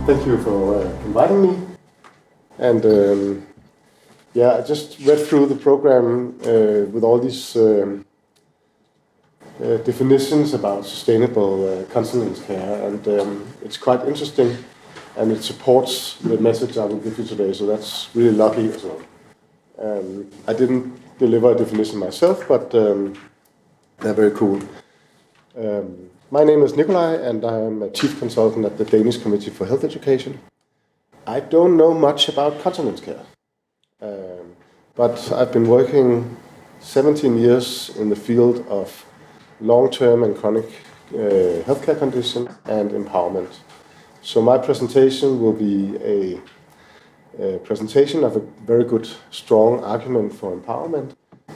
Thank you for inviting me. And I just read through the program with all these definitions about sustainable continence care, and it's quite interesting, and it supports the message I will give you today, so that's really lucky as well. I didn't deliver a definition myself, but they're very cool. My name is Nicolaj, and I'm a chief consultant at the Danish Committee for Health Education. I don't know much about continence care, but I've been working 17 years in the field of long-term and chronic healthcare conditions and empowerment. So my presentation will be a presentation of a very good, strong argument for empowerment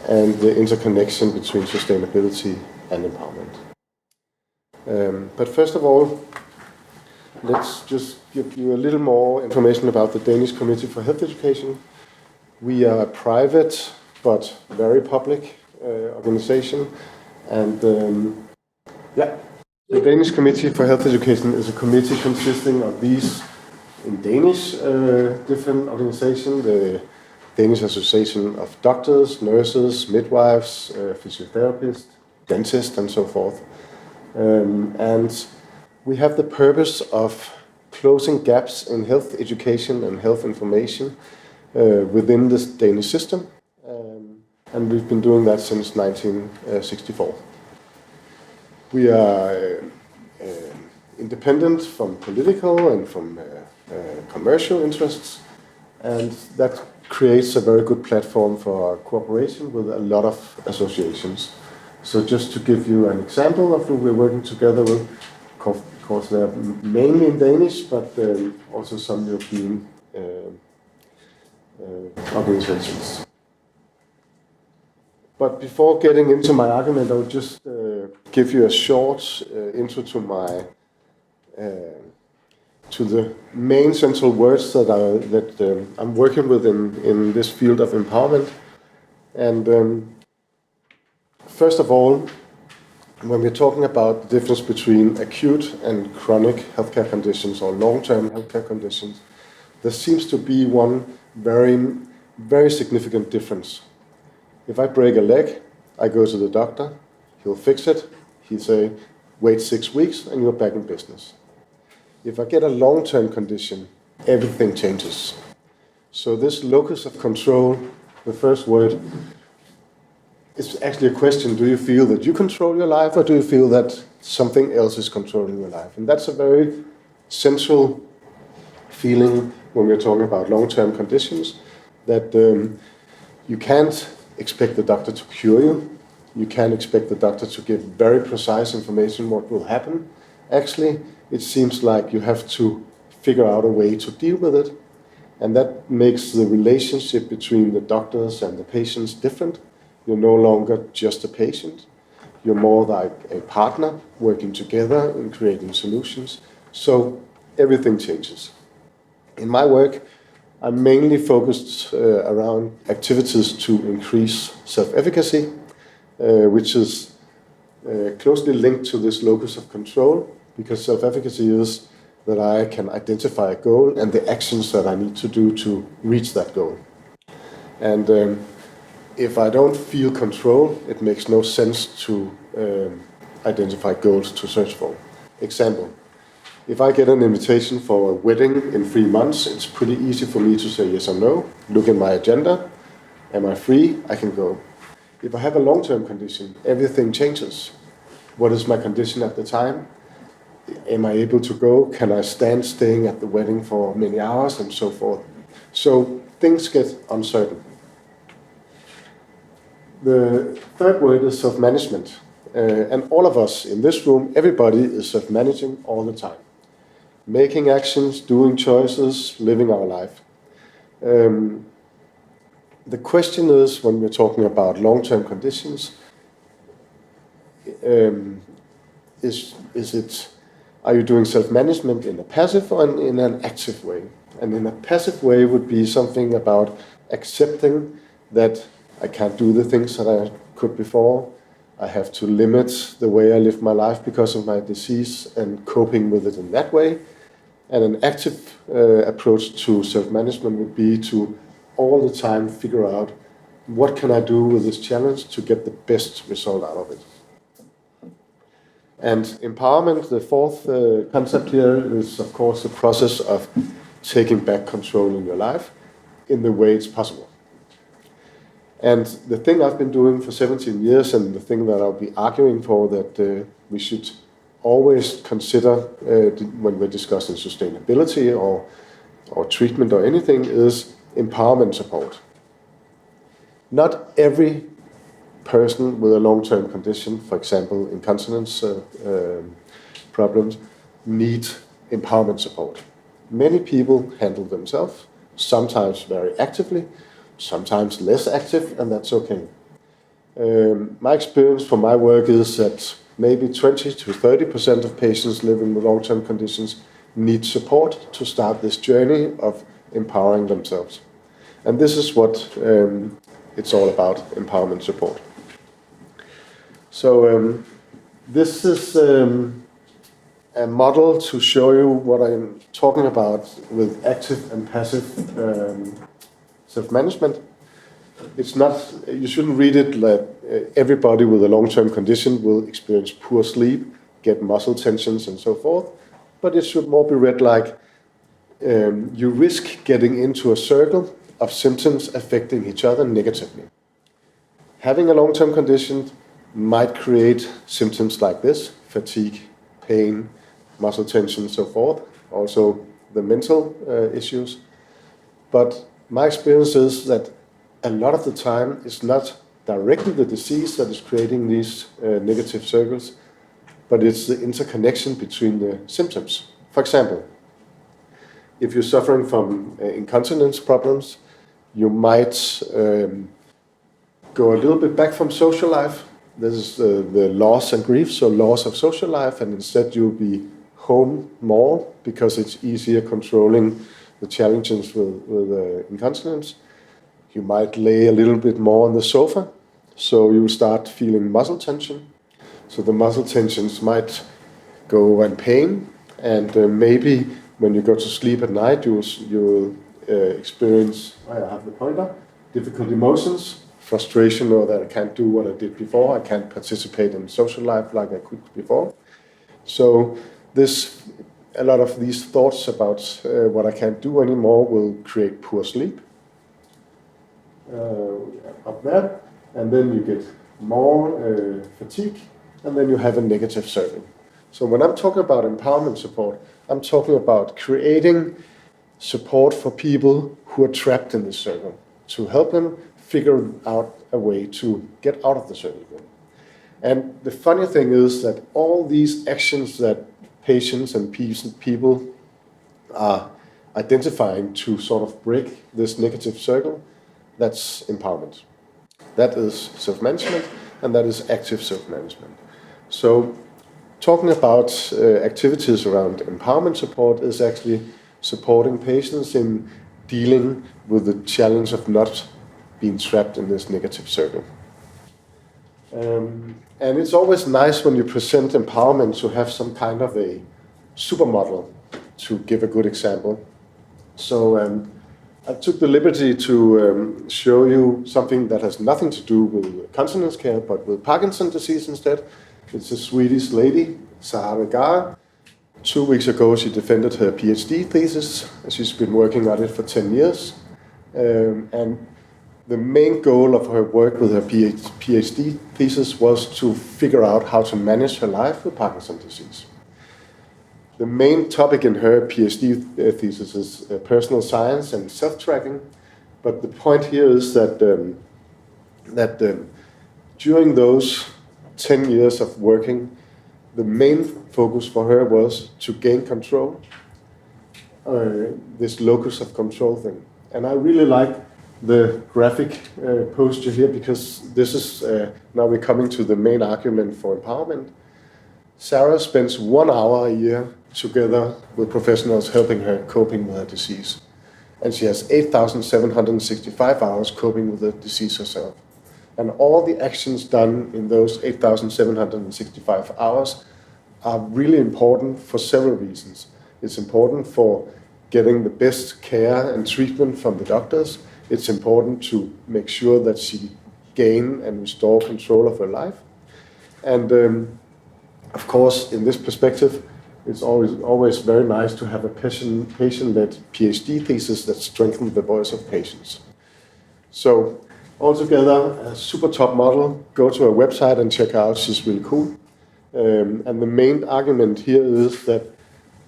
and the interconnection between sustainability and empowerment. But first of all, let's just give you a little more information about the Danish Committee for Health Education. We are a private but very public organization, and the Danish Committee for Health Education is a committee consisting of these, in Danish, different organizations: the Danish Association of Doctors, Nurses, Midwives, Physiotherapists, Dentists, and so forth. And we have the purpose of closing gaps in health education and health information within this Danish system. And we've been doing that since 1964. We are independent from political and from commercial interests, and that creates a very good platform for cooperation with a lot of associations. So just to give you an example of who we're working together with, of course they're mainly in Danish, but also some European organizations. But before getting into my argument, I'll just give you a short intro to my to the main central words that I'm working with in this field of empowerment. And first of all, when we're talking about the difference between acute and chronic healthcare conditions or long-term healthcare conditions, there seems to be one very, very significant difference. If I break a leg, I go to the doctor, he'll fix it, he'll say, wait 6 weeks and you're back in business. If I get a long-term condition, everything changes. So this locus of control, the first word, it's actually a question: do you feel that you control your life, or do you feel that something else is controlling your life? And that's a very central feeling when we're talking about long-term conditions, that you can't expect the doctor to cure you. You can't expect the doctor to give very precise information what will happen. Actually, it seems like you have to figure out a way to deal with it. And that makes the relationship between the doctors and the patients different. You're no longer just a patient. You're more like a partner working together in creating solutions. So everything changes. In my work, I'm mainly focused around activities to increase self-efficacy, which is closely linked to this locus of control, because self-efficacy is that I can identify a goal and the actions that I need to do to reach that goal. And if I don't feel control, it makes no sense to identify goals to search for. Example: if I get an invitation for a wedding in 3 months, it's pretty easy for me to say yes or no. Look at my agenda. Am I free? I can go. If I have a long-term condition, everything changes. What is my condition at the time? Am I able to go? Can I stand staying at the wedding for many hours, and so forth? So things get uncertain. The third word is self-management. And all of us in this room, everybody is self-managing all the time. Making actions, doing choices, living our life. The question is, when we're talking about long-term conditions, are you doing self-management in a passive or in an active way? And in a passive way would be something about accepting that I can't do the things that I could before. I have to limit the way I live my life because of my disease and coping with it in that way. And an active approach to self-management would be to all the time figure out what can I do with this challenge to get the best result out of it. And empowerment, the fourth concept here, is of course the process of taking back control in your life in the way it's possible. And the thing I've been doing for 17 years, and the thing that I'll be arguing for, that we should always consider when we're discussing sustainability or treatment or anything, is empowerment support. Not every person with a long-term condition, for example, incontinence problems, need empowerment support. Many people handle themselves, sometimes very actively, sometimes less active, and that's okay. My experience from my work is that maybe 20 to 30% of patients living with long-term conditions need support to start this journey of empowering themselves. And this is what it's all about, empowerment support. So this is a model to show you what I'm talking about with active and passive self-management. It's not, you shouldn't read it like everybody with a long-term condition will experience poor sleep, get muscle tensions and so forth, but it should more be read like you risk getting into a circle of symptoms affecting each other negatively. Having a long-term condition might create symptoms like this: fatigue, pain, muscle tension, so forth, also the mental issues. But my experience is that a lot of the time it's not directly the disease that is creating these negative circles, but it's the interconnection between the symptoms. For example, if you're suffering from incontinence problems, you might go a little bit back from social life. This is the loss and grief, so loss of social life, and instead you'll be home more because it's easier controlling the challenges with incontinence. You might lay a little bit more on the sofa, so you start feeling muscle tension. So the muscle tensions might go in pain, and maybe when you go to sleep at night, you'll experience, I have the pointer, difficult emotions, frustration, or that I can't do what I did before, I can't participate in social life like I could before. So a lot of these thoughts about what I can't do anymore will create poor sleep. Up there, and then you get more fatigue, and then you have a negative circle. So when I'm talking about empowerment support, I'm talking about creating support for people who are trapped in this circle, to help them figure out a way to get out of the circle. And the funny thing is that all these actions that patients and people are identifying to sort of break this negative circle, that's empowerment. That is self-management, and that is active self-management. So talking about activities around empowerment support is actually supporting patients in dealing with the challenge of not being trapped in this negative circle. And it's always nice when you present empowerment to have some kind of a supermodel to give a good example. So I took the liberty to show you something that has nothing to do with continence care, but with Parkinson's disease instead. It's a Swedish lady, Rajala. 2 weeks ago, she defended her PhD thesis. She's been working on it for 10 years. And the main goal of her work with her PhD thesis was to figure out how to manage her life with Parkinson's disease. The main topic in her PhD thesis is personal science and self-tracking, but the point here is that during those 10 years of working, the main focus for her was to gain control, this locus of control thing. And I really like the graphic posture here, because this is, now we're coming to the main argument for empowerment. Sarah spends 1 hour a year together with professionals helping her coping with her disease. And she has 8,765 hours coping with the disease herself. And all the actions done in those 8,765 hours are really important for several reasons. It's important for getting the best care and treatment from the doctors. It's important to make sure that she gain and restore control of her life. And of course, in this perspective, it's always very nice to have a patient-led PhD thesis that strengthens the voice of patients. So altogether, a super top model. Go to her website and check her out. She's really cool. And the main argument here is that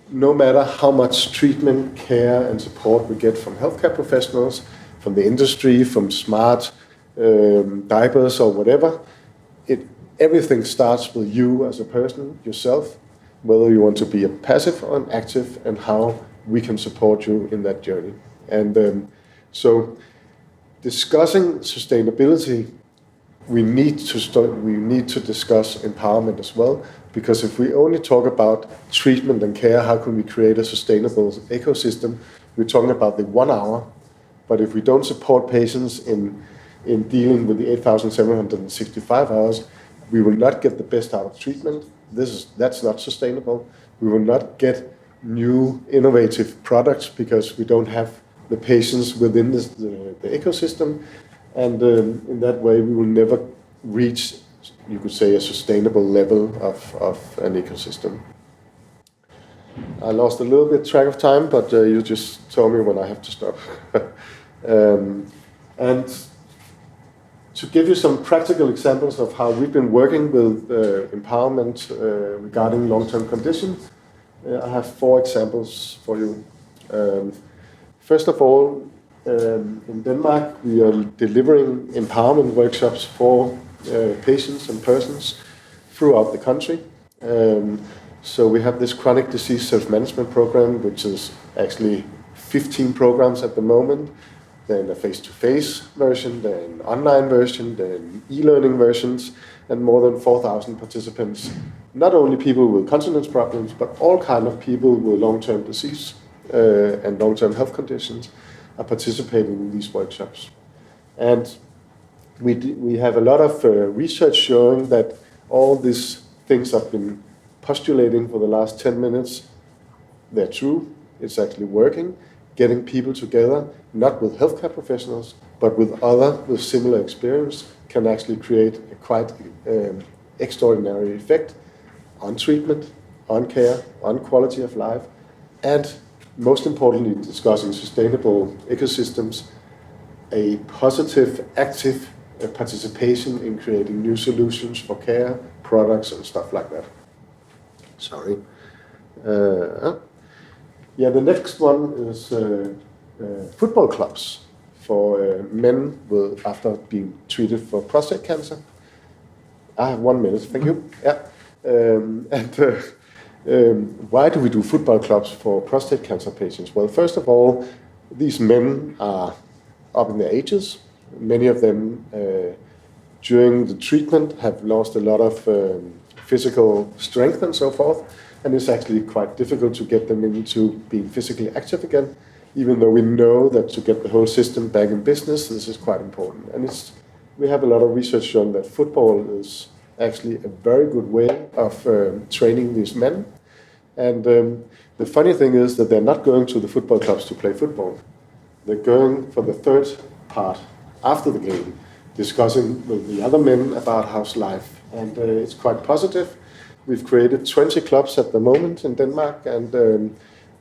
no matter how much treatment, care, and support we get from healthcare professionals, from the industry, from smart diapers or whatever, everything starts with you as a person, yourself, whether you want to be a passive or an active, and how we can support you in that journey. And so discussing sustainability, we need to discuss empowerment as well, because if we only talk about treatment and care, how can we create a sustainable ecosystem? We're talking about the 1 hour, but if we don't support patients in dealing with the 8,765 hours, we will not get the best out of treatment. That's not sustainable. We will not get new innovative products because we don't have the patients within the ecosystem. And in that way, we will never reach, you could say, a sustainable level of an ecosystem. I lost a little bit track of time, but you just told me when I have to stop. And to give you some practical examples of how we've been working with empowerment regarding long-term conditions, I have 4 examples for you. First of all, in Denmark, we are delivering empowerment workshops for patients and persons throughout the country. So we have this chronic disease self-management program, which is actually 15 programs at the moment. Then a face-to-face version, then online version, then e-learning versions, and more than 4,000 participants. Not only people with continence problems, but all kind of people with long-term disease and long-term health conditions are participating in these workshops. And we have a lot of research showing that all these things I've been postulating for the last 10 minutes, they're true. It's actually working. Getting people together, not with healthcare professionals, but with with similar experience, can actually create a quite extraordinary effect on treatment, on care, on quality of life, and most importantly, discussing sustainable ecosystems, a positive, active participation in creating new solutions for care, products, and stuff like that. Sorry. Yeah, the next one is football clubs for men after being treated for prostate cancer. I have 1 minute, thank you. Yeah. Why do we do football clubs for prostate cancer patients? Well, first of all, these men are up in their ages. Many of them, during the treatment, have lost a lot of physical strength and so forth. And it's actually quite difficult to get them into being physically active again, even though we know that to get the whole system back in business, this is quite important. And we have a lot of research showing that football is actually a very good way of training these men. And the funny thing is that they're not going to the football clubs to play football. They're going for the third part after the game, discussing with the other men about how's life. And it's quite positive. We've created 20 clubs at the moment in Denmark, and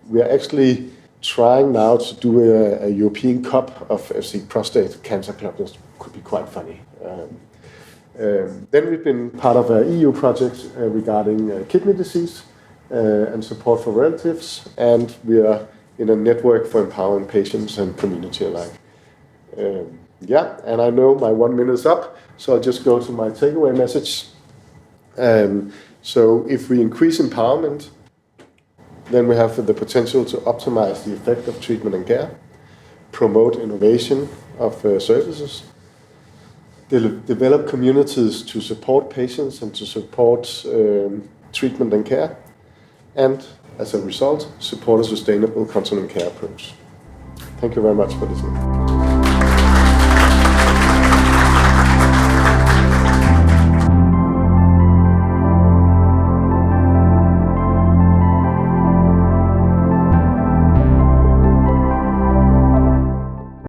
we are actually trying now to do a European Cup of FC prostate cancer clubs. This could be quite funny. Then we've been part of an EU project regarding kidney disease and support for relatives, and we are in a network for empowering patients and community alike. Yeah, and I know my 1 minute is up, so I'll just go to my takeaway message. So if we increase empowerment, then we have the potential to optimize the effect of treatment and care, promote innovation of services, develop communities to support patients and to support treatment and care, and as a result, support a sustainable continence care approach. Thank you very much for listening.